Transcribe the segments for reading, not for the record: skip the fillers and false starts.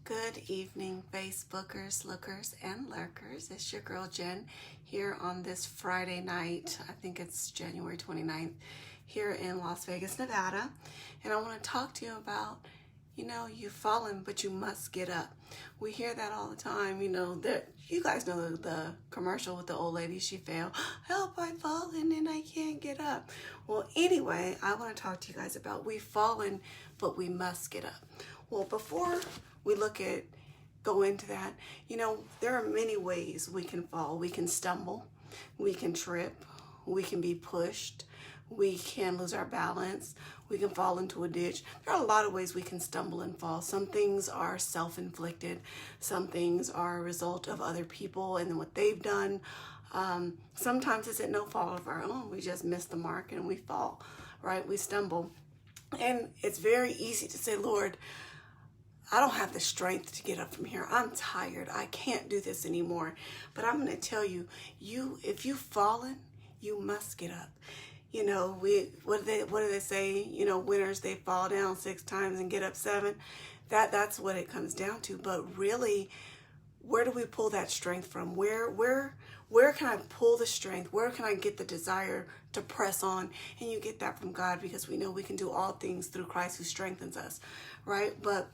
Good evening, Facebookers, lookers, and lurkers. It's your girl Jen here on this Friday night. I think it's January 29th here in Las Vegas, Nevada. And I want to talk to you about, you've fallen, but you must get up. We hear that all the time. You guys know the commercial with the old lady. She fell. Help, I've fallen and I can't get up. Well, anyway, I want to talk to you guys about we've fallen, but we must get up. Well, before we go into that, there are many ways we can fall. We can stumble, we can trip, we can be pushed, we can lose our balance, we can fall into a ditch. There are a lot of ways we can stumble and fall. Some things are self-inflicted, some things are a result of other people and what they've done. Sometimes it's at no fault of our own. We just miss the mark and we fall, right? We stumble. And it's very easy to say, Lord, I don't have the strength to get up from here. I'm tired. I can't do this anymore. But I'm going to tell you, if you've fallen, you must get up. What do they say? Winners, they fall down 6 times and get up 7. That's what it comes down to. But really, where do we pull that strength from? Where can I pull the strength? Where can I get the desire to press on? And you get that from God, because we know we can do all things through Christ who strengthens us, right? But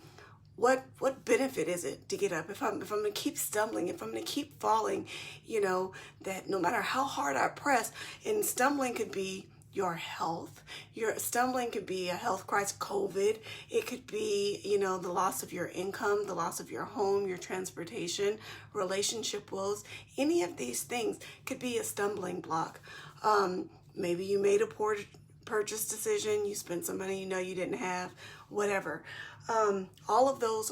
what benefit is it to get up? If I'm going to keep stumbling, if I'm going to keep falling, that no matter how hard I press, and stumbling could be your health. Your stumbling could be a health crisis, COVID. It could be, the loss of your income, the loss of your home, your transportation, relationship woes. Any of these things could be a stumbling block. Maybe you made a poor purchase decision, you spent some money you didn't have, whatever. All of those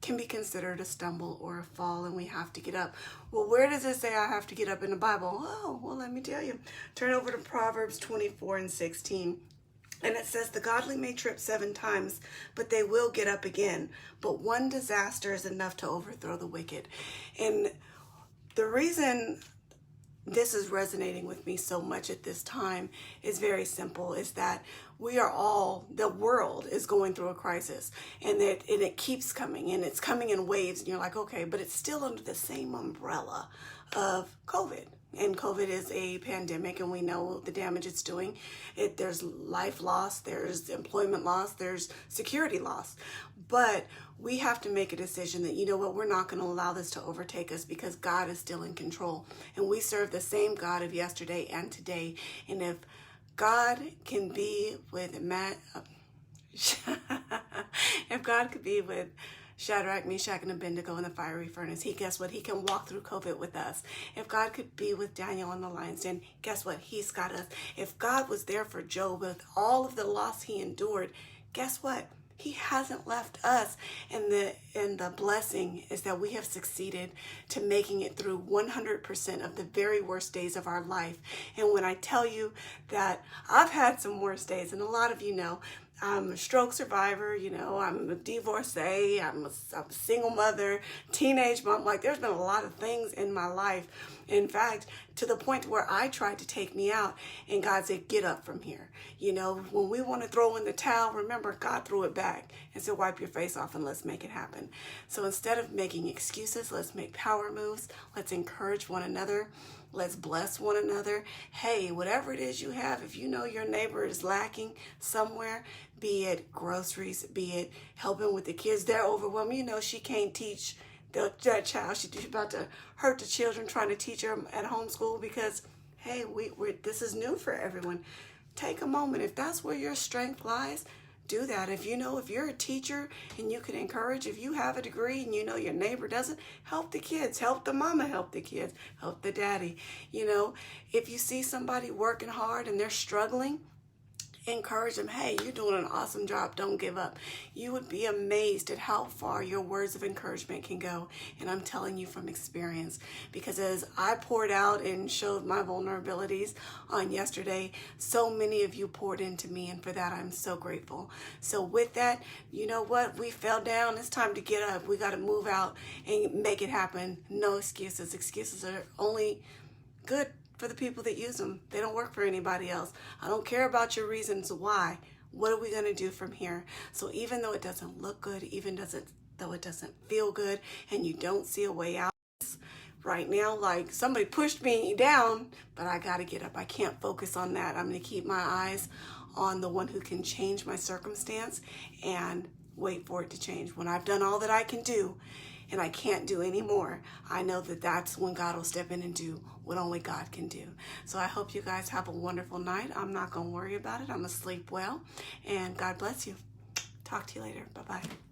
can be considered a stumble or a fall, and we have to get up. Well, where does it say I have to get up in the Bible? Oh, well, let me tell you. Turn over to Proverbs 24:16. And it says, the godly may trip 7 times, but they will get up again. But one disaster is enough to overthrow the wicked. And the reason this is resonating with me so much at this time is very simple, is that the world is going through a crisis, and it keeps coming, and it's coming in waves, and you're like, okay, but it's still under the same umbrella of COVID. And COVID is a pandemic, and we know the damage it's doing. There's life loss, there's employment loss, there's security loss. But we have to make a decision that, we're not going to allow this to overtake us, because God is still in control. And we serve the same God of yesterday and today. And if God can be with if God could be with Shadrach, Meshach, and Abednego in the fiery furnace, guess what? He can walk through COVID with us. If God could be with Daniel in the lion's den, guess what? He's got us. If God was there for Job with all of the loss he endured, guess what? He hasn't left us. And the blessing is that we have succeeded to making it through 100% of the very worst days of our life. And when I tell you that I've had some worst days, and a lot of you know, I'm a stroke survivor, I'm a divorcee, I'm a single mother, teenage mom. There's been a lot of things in my life. In fact, to the point where I tried to take me out, and God said, get up from here. When we want to throw in the towel, remember, God threw it back and said, wipe your face off and let's make it happen. So instead of making excuses, let's make power moves. Let's encourage one another. Let's bless one another. Hey, whatever it is you have, if your neighbor is lacking somewhere, be it groceries, be it helping with the kids, they're overwhelmed. She can't teach that child. She's about to hurt the children trying to teach her at homeschool, because, hey, this is new for everyone. Take a moment. If that's where your strength lies, do that. If you're a teacher and you can encourage, if you have a degree and your neighbor doesn't, help the kids, help the mama, help the kids, help the daddy. If you see somebody working hard and they're struggling, encourage them. Hey, you're doing an awesome job. Don't give up. You would be amazed at how far your words of encouragement can go. And I'm telling you from experience, because as I poured out and showed my vulnerabilities on yesterday, so many of you poured into me. And for that, I'm so grateful. So with that, you know what? We fell down. It's time to get up. We got to move out and make it happen. No excuses. Excuses are only good for the people that use them. They don't work for anybody else. I don't care about your reasons why. What are we going to do from here? So even though it doesn't look good, even though it doesn't feel good and you don't see a way out right now, like somebody pushed me down, but I got to get up. I can't focus on that. I'm going to keep my eyes on the one who can change my circumstance and wait for it to change. When I've done all that I can do and I can't do any more, I know that that's when God will step in and do what only God can do. So I hope you guys have a wonderful night. I'm not going to worry about it. I'm going to sleep well, and God bless you. Talk to you later. Bye-bye.